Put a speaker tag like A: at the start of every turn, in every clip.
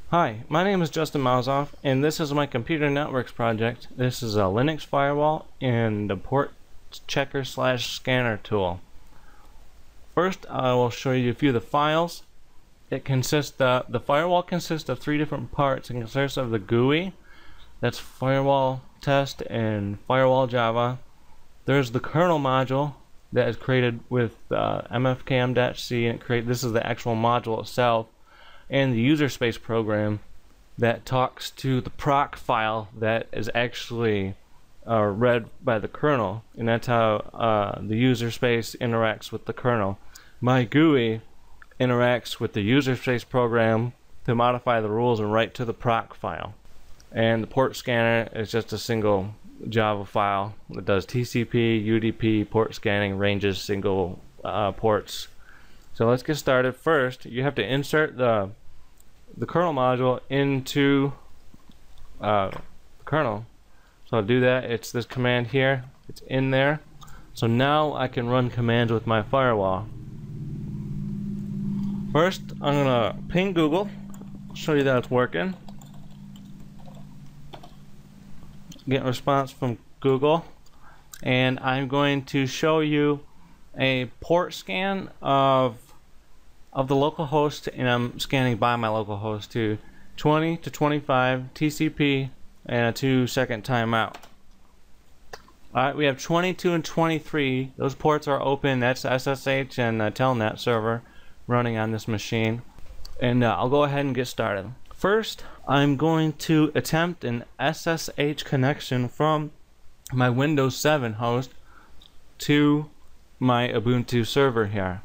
A: Hi, my name is Justin Mausoff, and this is my computer networks project. This is a Linux firewall and the port checker / scanner tool. First, I will show you a few of the files. The firewall consists of 3 different parts. It consists of the GUI, that's firewall test and firewall Java. There's the kernel module that is created with mfkm-c, and this is the actual module itself, and the userspace program that talks to the proc file that is actually read by the kernel, and that's how the userspace interacts with the kernel. My GUI interacts with the userspace program to modify the rules and write to the proc file. And the port scanner is just a single Java file that does TCP, UDP, port scanning, ranges single ports. So let's get started. First, you have to insert the kernel module into the kernel. So to do that, it's this command here. It's in there. So now I can run commands with my firewall. First, I'm gonna ping Google, show you that it's working. Get a response from Google, and I'm going to show you a port scan of the local host, and I'm scanning by my local host to 20 to 25 TCP and a 2-second timeout. Alright, we have 22 and 23. Those ports are open. That's SSH and Telnet server running on this machine. And I'll go ahead and get started. First, I'm going to attempt an SSH connection from my Windows 7 host to my Ubuntu server here.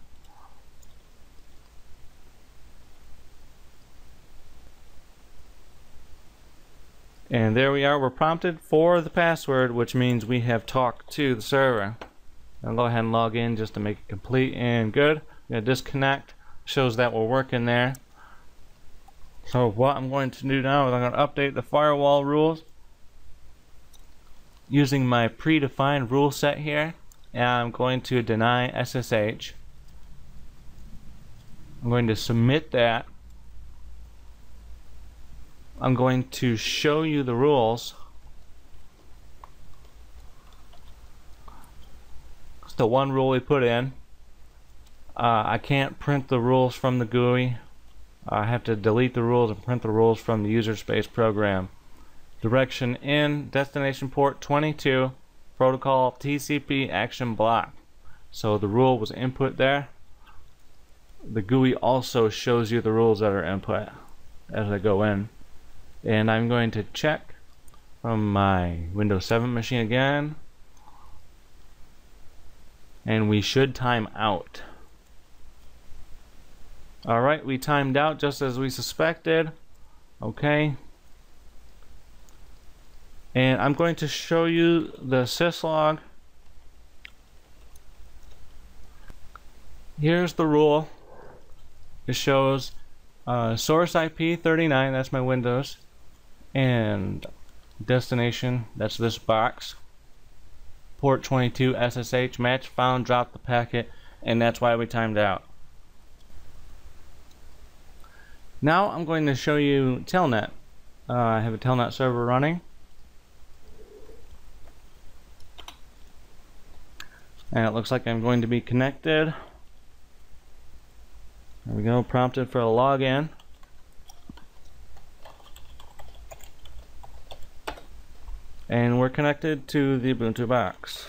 A: And there we are. We're prompted for the password, which means we have talked to the server. I'll go ahead and log in just to make it complete and good. I'm going to disconnect. Shows that we're working there. So what I'm going to do now is I'm going to update the firewall rules using my predefined rule set here, and I'm going to deny SSH. I'm going to submit that. I'm going to show you the rules. It's the one rule we put in. I can't print the rules from the GUI. I have to delete the rules and print the rules from the userspace program. Direction in, destination port 22, protocol TCP action block. So the rule was input there. The GUI also shows you the rules that are input as they go in. And I'm going to check from my Windows 7 machine again. And we should time out. Alright, we timed out just as we suspected. Okay. And I'm going to show you the syslog. Here's the rule. It shows source IP 39, that's my Windows, and destination, that's this box. Port 22 SSH, match found, drop the packet, and that's why we timed out. Now I'm going to show you Telnet. I have a Telnet server running. And it looks like I'm going to be connected. There we go, prompted for a login. And we're connected to the Ubuntu box.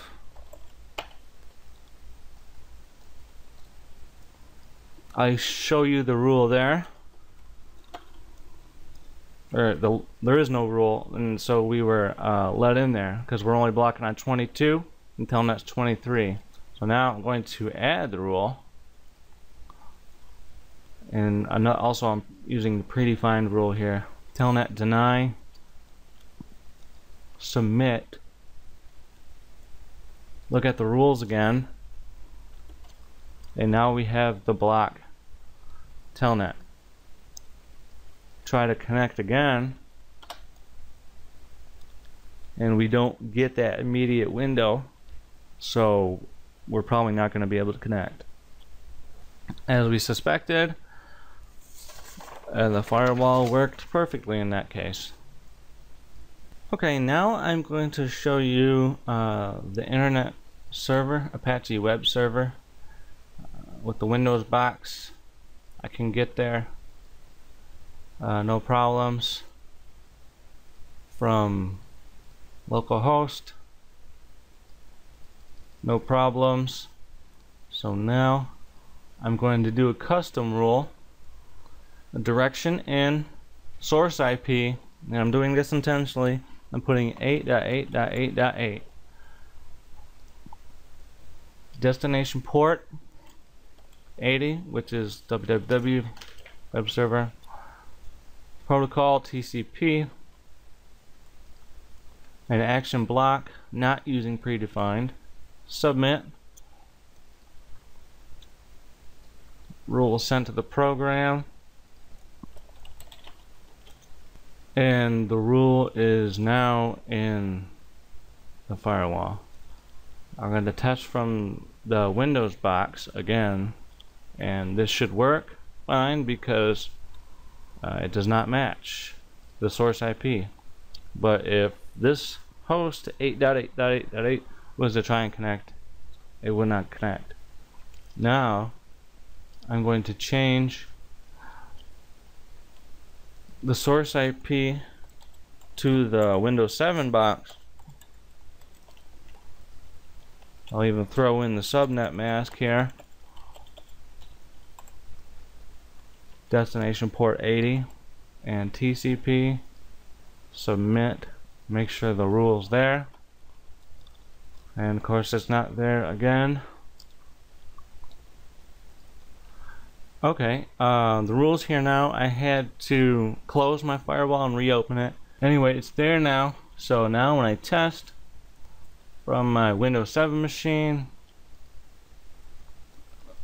A: I show you the rule there. There is no rule, and so we were let in there because we're only blocking on 22 and Telnet's 23. So now I'm going to add the rule, and also I'm using the predefined rule here. Telnet deny, submit. Look at the rules again, and now we have the block Telnet. Try to connect again, and we don't get that immediate window, so we're probably not going to be able to connect. As we suspected, And the firewall worked perfectly in that case. Okay, now I'm going to show you the internet server, Apache web server, with the Windows box. I can get there no problems from localhost, no problems. So now I'm going to do a custom rule, a direction in source IP, and I'm doing this intentionally. I'm putting 8.8.8.8, destination port 80, which is www web server, protocol TCP, an action block not using predefined, submit, rule sent to the program, and the rule is now in the firewall. I'm going to test from the Windows box again, and this should work fine because it does not match the source IP. But if this host 8.8.8.8 was to try and connect, it would not connect. Now I'm going to change the source IP to the Windows 7 box. I'll even throw in the subnet mask here. Destination port 80 and TCP, submit, make sure the rule's there, and of course it's not there again. Okay, the rules here now. I had to close my firewall and reopen it. Anyway, it's there now. So now when I test from my Windows 7 machine,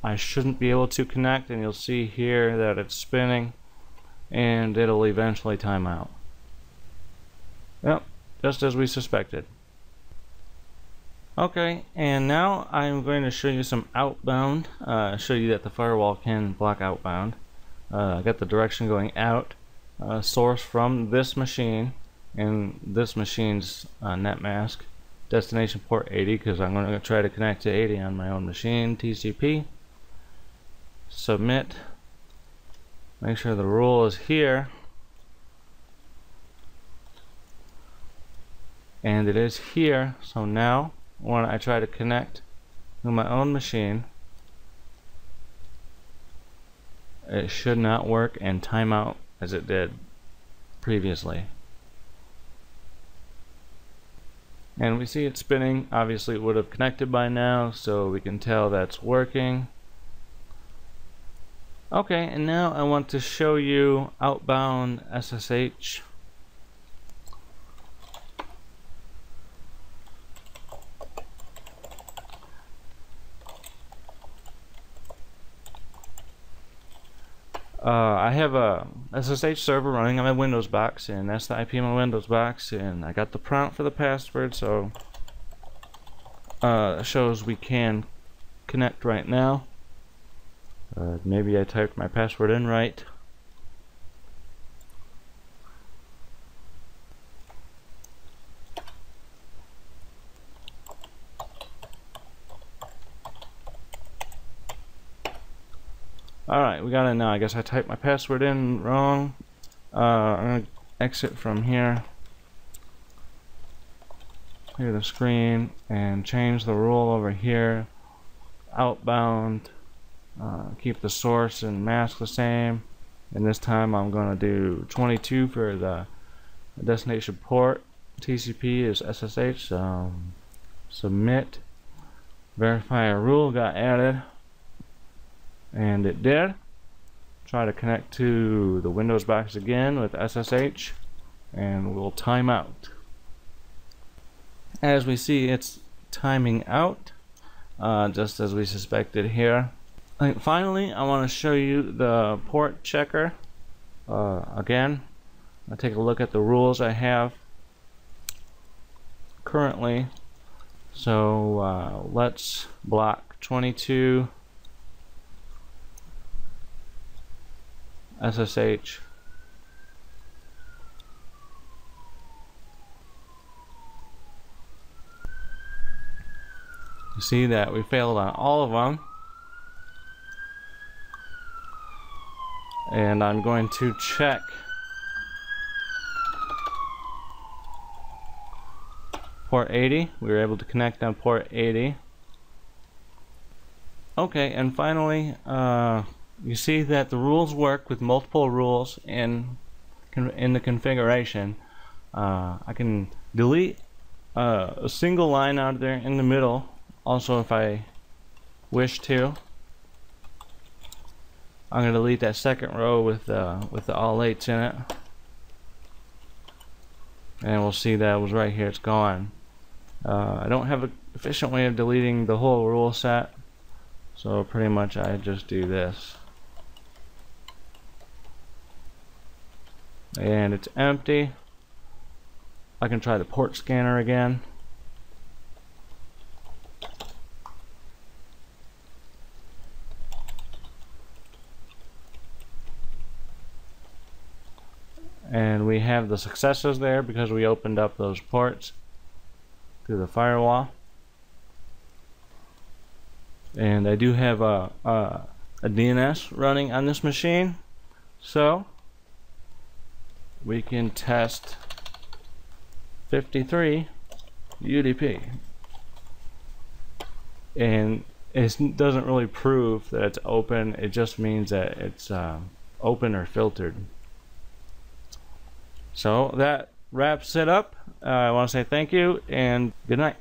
A: I shouldn't be able to connect, and you'll see here that it's spinning and it'll eventually time out. Yep, just as we suspected. Okay, and now I'm going to show you some outbound, show you that the firewall can block outbound. I got the direction going out, source from this machine and this machine's net mask, destination port 80 because I'm going to try to connect to 80 on my own machine, TCP, submit, make sure the rule is here, and it is here. So now when I try to connect to my own machine, it should not work and time out as it did previously. And we see it spinning. Obviously it would have connected by now, so we can tell that's working. Okay, and now I want to show you outbound SSH. I have a SSH server running on my Windows box, and that's the IP of my Windows box, and I got the prompt for the password, so it shows we can connect right now. Maybe I typed my password in right. Alright, we got it now. I guess I typed my password in wrong. I'm going to exit from here, clear the screen, and change the rule over here. Outbound, keep the source and mask the same. And this time I'm going to do 22 for the destination port. TCP is SSH. Submit. Verify a rule got added. And it did. Try to connect to the Windows box again with SSH, and we'll time out. As we see, it's timing out, just as we suspected here. Finally, I want to show you the port checker. Again, I'll take a look at the rules I have currently. So let's block 22. SSH. You see that we failed on all of them. And I'm going to check port 80. We were able to connect on port 80. Okay, and finally, you see that the rules work with multiple rules in the configuration. I can delete a single line out of there in the middle, also if I wish to. I'm going to delete that second row with the all 8s in it, and we'll see that it was right here. It's gone. I don't have an efficient way of deleting the whole rule set, so pretty much I just do this, and it's empty. I can try the port scanner again. And we have the successes there because we opened up those ports through the firewall. And I do have a DNS running on this machine, so we can test 53 UDP. And it doesn't really prove that it's open, it just means that it's open or filtered. So that wraps it up. I want to say thank you and good night.